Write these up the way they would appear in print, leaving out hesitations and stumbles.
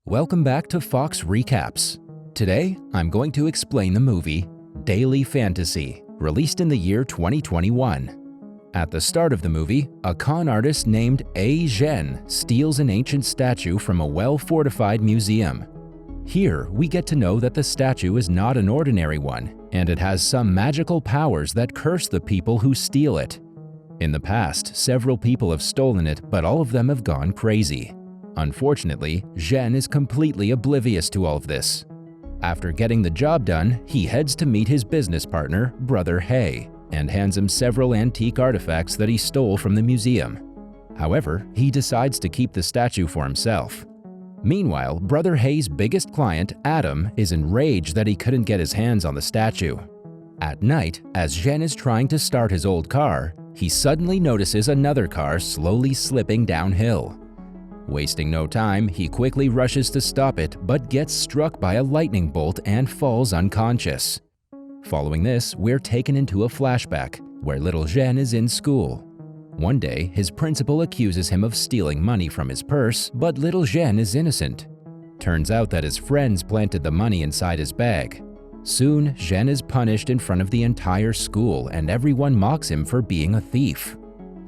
Welcome back to Fox Recaps. Today, I'm going to explain the movie Daily Fantasy, released in the year 2021. At the start of the movie, a con artist named A. Zhen steals an ancient statue from a well-fortified museum. Here, we get to know that the statue is not an ordinary one, and it has some magical powers that curse the people who steal it. In the past, several people have stolen it, but all of them have gone crazy. Unfortunately, Zhen is completely oblivious to all of this. After getting the job done, he heads to meet his business partner, Brother He, and hands him several antique artifacts that he stole from the museum. However, he decides to keep the statue for himself. Meanwhile, Brother He's biggest client, Adam, is enraged that he couldn't get his hands on the statue. At night, as Zhen is trying to start his old car, he suddenly notices another car slowly slipping downhill. Wasting no time, he quickly rushes to stop it but gets struck by a lightning bolt and falls unconscious. Following this, we're taken into a flashback where little Zhen is in school. One day, his principal accuses him of stealing money from his purse, but little Zhen is innocent. Turns out that his friends planted the money inside his bag. Soon, Zhen is punished in front of the entire school and everyone mocks him for being a thief.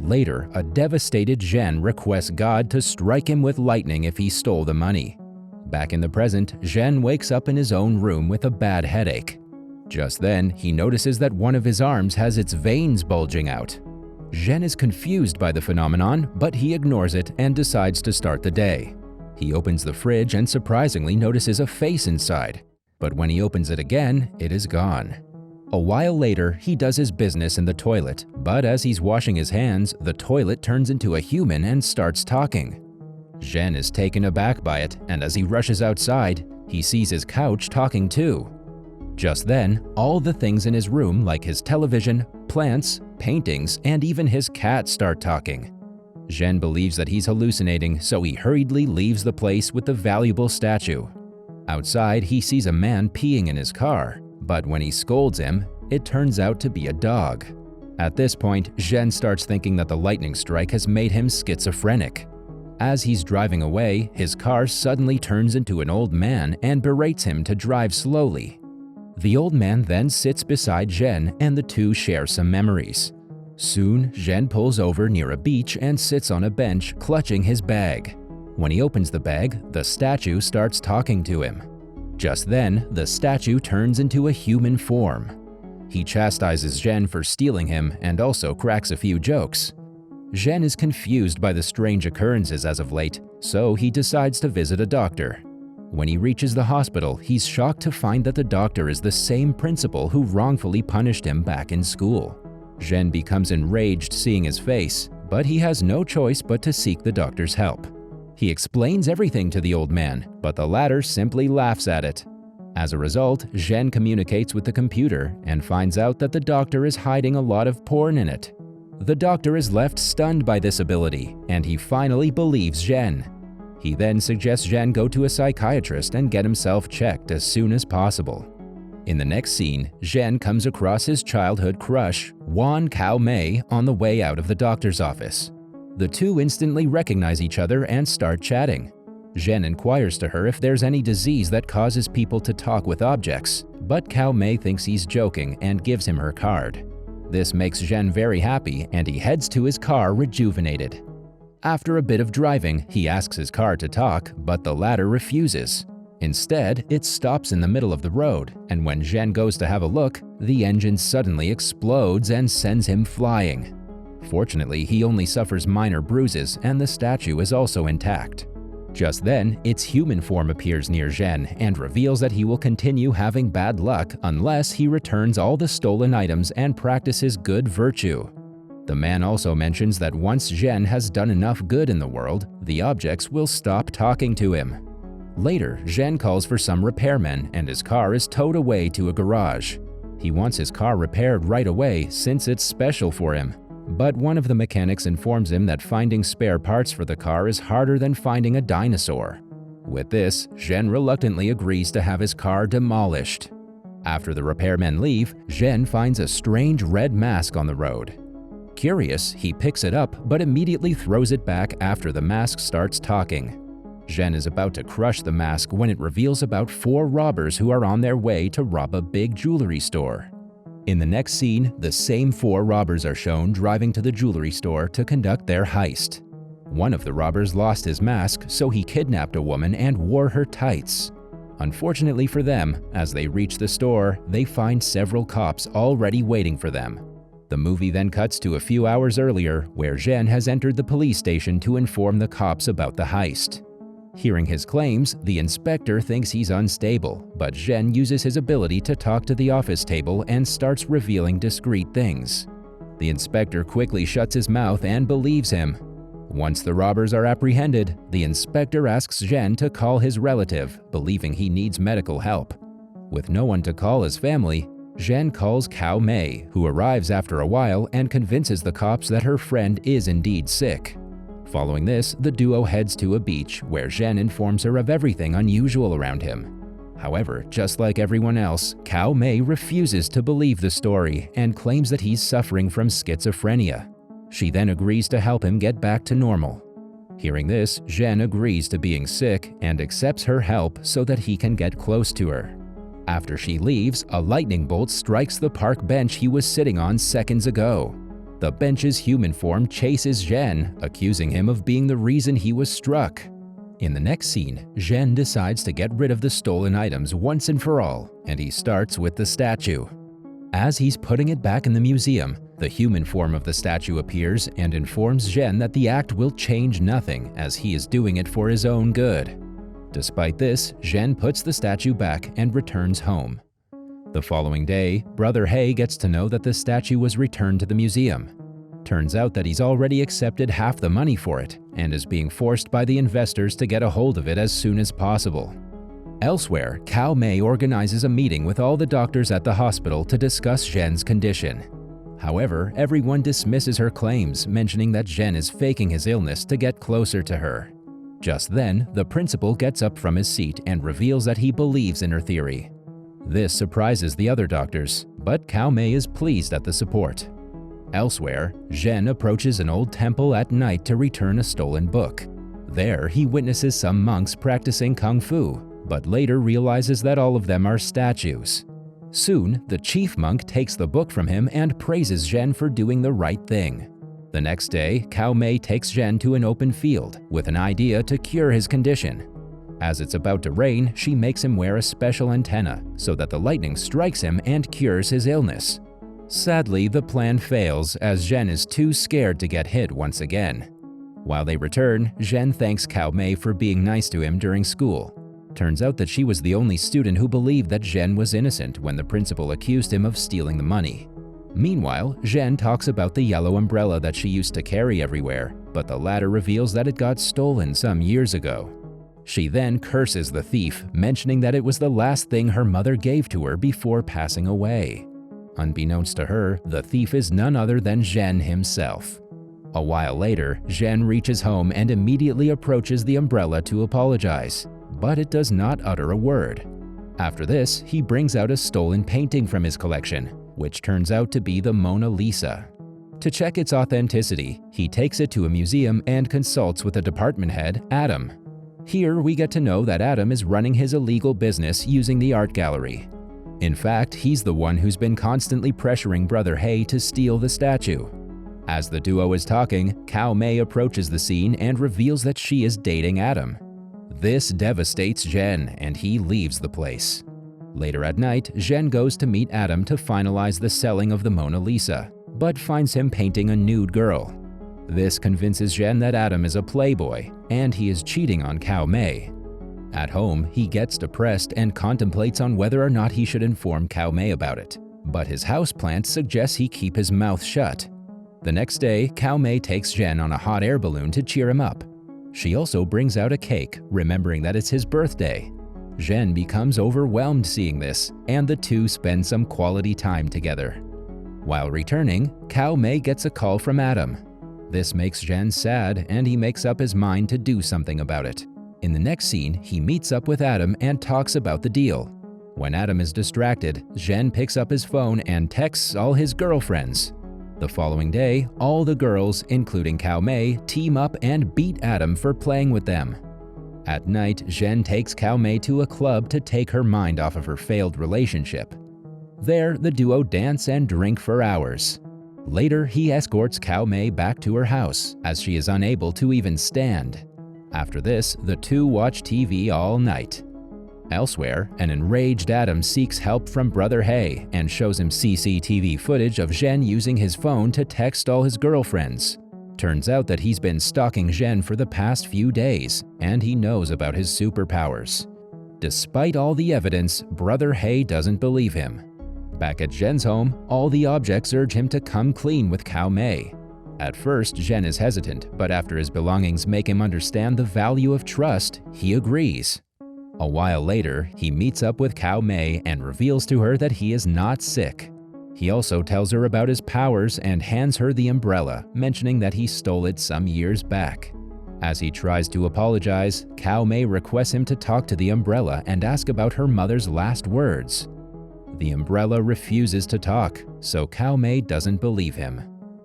Later, a devastated Zhen requests God to strike him with lightning if he stole the money. Back in the present, Zhen wakes up in his own room with a bad headache. Just then, he notices that one of his arms has its veins bulging out. Zhen is confused by the phenomenon, but he ignores it and decides to start the day. He opens the fridge and surprisingly notices a face inside, but when he opens it again, it is gone. A while later, he does his business in the toilet, but as he's washing his hands, the toilet turns into a human and starts talking. Zhen is taken aback by it, and as he rushes outside, he sees his couch talking too. Just then, all the things in his room like his television, plants, paintings, and even his cat start talking. Zhen believes that he's hallucinating, so he hurriedly leaves the place with the valuable statue. Outside, he sees a man peeing in his car. But when he scolds him, it turns out to be a dog. At this point, Zhen starts thinking that the lightning strike has made him schizophrenic. As he's driving away, his car suddenly turns into an old man and berates him to drive slowly. The old man then sits beside Zhen and the two share some memories. Soon, Zhen pulls over near a beach and sits on a bench clutching his bag. When he opens the bag, the statue starts talking to him. Just then, the statue turns into a human form. He chastises Zhen for stealing him and also cracks a few jokes. Zhen is confused by the strange occurrences as of late, so he decides to visit a doctor. When he reaches the hospital, he's shocked to find that the doctor is the same principal who wrongfully punished him back in school. Zhen becomes enraged seeing his face, but he has no choice but to seek the doctor's help. He explains everything to the old man, but the latter simply laughs at it. As a result, Zhen communicates with the computer and finds out that the doctor is hiding a lot of porn in it. The doctor is left stunned by this ability, and he finally believes Zhen. He then suggests Zhen go to a psychiatrist and get himself checked as soon as possible. In the next scene, Zhen comes across his childhood crush, Wan Kao Mei, on the way out of the doctor's office. The two instantly recognize each other and start chatting. Zhen inquires to her if there's any disease that causes people to talk with objects, but Kao Mei thinks he's joking and gives him her card. This makes Zhen very happy and he heads to his car rejuvenated. After a bit of driving, he asks his car to talk, but the latter refuses. Instead, it stops in the middle of the road, and when Zhen goes to have a look, the engine suddenly explodes and sends him flying. Fortunately, he only suffers minor bruises and the statue is also intact. Just then, its human form appears near Zhen and reveals that he will continue having bad luck unless he returns all the stolen items and practices good virtue. The man also mentions that once Zhen has done enough good in the world, the objects will stop talking to him. Later, Zhen calls for some repairmen and his car is towed away to a garage. He wants his car repaired right away since it's special for him. But one of the mechanics informs him that finding spare parts for the car is harder than finding a dinosaur. With this, Zhen reluctantly agrees to have his car demolished. After the repairmen leave, Zhen finds a strange red mask on the road. Curious, he picks it up but immediately throws it back after the mask starts talking. Zhen is about to crush the mask when it reveals about 4 robbers who are on their way to rob a big jewelry store. In the next scene, the same 4 robbers are shown driving to the jewelry store to conduct their heist. One of the robbers lost his mask, so he kidnapped a woman and wore her tights. Unfortunately for them, as they reach the store, they find several cops already waiting for them. The movie then cuts to a few hours earlier, where Zhen has entered the police station to inform the cops about the heist. Hearing his claims, the inspector thinks he's unstable, but Zhen uses his ability to talk to the office table and starts revealing discreet things. The inspector quickly shuts his mouth and believes him. Once the robbers are apprehended, the inspector asks Zhen to call his relative, believing he needs medical help. With no one to call his family, Zhen calls Cao Mei, who arrives after a while and convinces the cops that her friend is indeed sick. Following this, the duo heads to a beach where Zhen informs her of everything unusual around him. However, just like everyone else, Cao Mei refuses to believe the story and claims that he's suffering from schizophrenia. She then agrees to help him get back to normal. Hearing this, Zhen agrees to being sick and accepts her help so that he can get close to her. After she leaves, a lightning bolt strikes the park bench he was sitting on seconds ago. The bench's human form chases Zhen, accusing him of being the reason he was struck. In the next scene, Zhen decides to get rid of the stolen items once and for all, and he starts with the statue. As he's putting it back in the museum, the human form of the statue appears and informs Zhen that the act will change nothing, as he is doing it for his own good. Despite this, Zhen puts the statue back and returns home. The following day, Brother He gets to know that the statue was returned to the museum. Turns out that he's already accepted half the money for it and is being forced by the investors to get a hold of it as soon as possible. Elsewhere, Cao Mei organizes a meeting with all the doctors at the hospital to discuss Zhen's condition. However, everyone dismisses her claims, mentioning that Zhen is faking his illness to get closer to her. Just then, the principal gets up from his seat and reveals that he believes in her theory. This surprises the other doctors, but Cao Mei is pleased at the support. Elsewhere, Zhen approaches an old temple at night to return a stolen book. There, he witnesses some monks practicing kung fu, but later realizes that all of them are statues. Soon, the chief monk takes the book from him and praises Zhen for doing the right thing. The next day, Cao Mei takes Zhen to an open field with an idea to cure his condition. As it's about to rain, she makes him wear a special antenna so that the lightning strikes him and cures his illness. Sadly, the plan fails as Zhen is too scared to get hit once again. While they return, Zhen thanks Cao Mei for being nice to him during school. Turns out that she was the only student who believed that Zhen was innocent when the principal accused him of stealing the money. Meanwhile, Zhen talks about the yellow umbrella that she used to carry everywhere, but the latter reveals that it got stolen some years ago. She then curses the thief, mentioning that it was the last thing her mother gave to her before passing away. Unbeknownst to her, the thief is none other than Zhen himself. A while later, Zhen reaches home and immediately approaches the umbrella to apologize, but it does not utter a word. After this, he brings out a stolen painting from his collection, which turns out to be the Mona Lisa. To check its authenticity, he takes it to a museum and consults with the department head, Adam. Here, we get to know that Adam is running his illegal business using the art gallery. In fact, he's the one who's been constantly pressuring Brother He to steal the statue. As the duo is talking, Cao Mei approaches the scene and reveals that she is dating Adam. This devastates Zhen, and he leaves the place. Later at night, Zhen goes to meet Adam to finalize the selling of the Mona Lisa, but finds him painting a nude girl. This convinces Zhen that Adam is a playboy, and he is cheating on Cao Mei. At home, he gets depressed and contemplates on whether or not he should inform Cao Mei about it, but his houseplant suggests he keep his mouth shut. The next day, Cao Mei takes Zhen on a hot air balloon to cheer him up. She also brings out a cake, remembering that it's his birthday. Zhen becomes overwhelmed seeing this, and the two spend some quality time together. While returning, Cao Mei gets a call from Adam. This makes Zhen sad, and he makes up his mind to do something about it. In the next scene, he meets up with Adam and talks about the deal. When Adam is distracted, Zhen picks up his phone and texts all his girlfriends. The following day, all the girls, including Cao Mei, team up and beat Adam for playing with them. At night, Zhen takes Cao Mei to a club to take her mind off of her failed relationship. There, the duo dance and drink for hours. Later, he escorts Cao Mei back to her house, as she is unable to even stand. After this, the two watch TV all night. Elsewhere, an enraged Adam seeks help from brother He and shows him CCTV footage of Zhen using his phone to text all his girlfriends. Turns out that he's been stalking Zhen for the past few days, and he knows about his superpowers. Despite all the evidence, brother He doesn't believe him. Back at Zhen's home, all the objects urge him to come clean with Cao Mei. At first, Zhen is hesitant, but after his belongings make him understand the value of trust, he agrees. A while later, he meets up with Cao Mei and reveals to her that he is not sick. He also tells her about his powers and hands her the umbrella, mentioning that he stole it some years back. As he tries to apologize, Cao Mei requests him to talk to the umbrella and ask about her mother's last words. The umbrella refuses to talk, so Cao Mei doesn't believe him.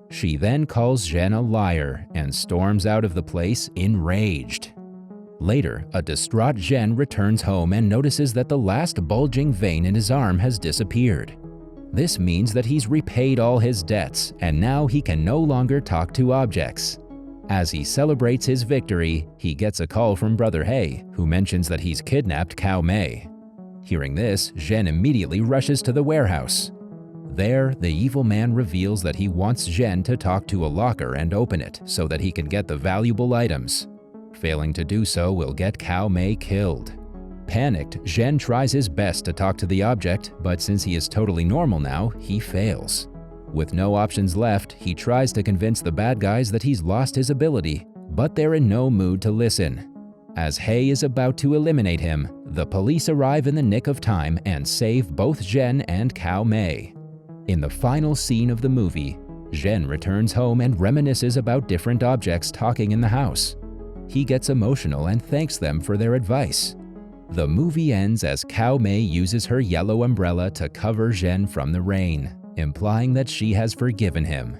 She then calls Zhen a liar and storms out of the place enraged. Later, a distraught Zhen returns home and notices that the last bulging vein in his arm has disappeared. This means that he's repaid all his debts, and now he can no longer talk to objects. As he celebrates his victory, he gets a call from brother He, who mentions that he's kidnapped Cao Mei. Hearing this, Zhen immediately rushes to the warehouse. There, the evil man reveals that he wants Zhen to talk to a locker and open it so that he can get the valuable items. Failing to do so will get Cao Mei killed. Panicked, Zhen tries his best to talk to the object, but since he is totally normal now, he fails. With no options left, he tries to convince the bad guys that he's lost his ability, but they're in no mood to listen. As He is about to eliminate him, the police arrive in the nick of time and save both Zhen and Cao Mei. In the final scene of the movie, Zhen returns home and reminisces about different objects talking in the house. He gets emotional and thanks them for their advice. The movie ends as Cao Mei uses her yellow umbrella to cover Zhen from the rain, implying that she has forgiven him.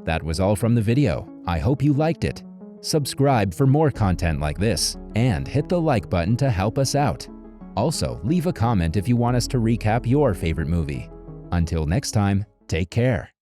That was all from the video. I hope you liked it. Subscribe for more content like this, and hit the like button to help us out. Also, leave a comment if you want us to recap your favorite movie. Until next time, take care.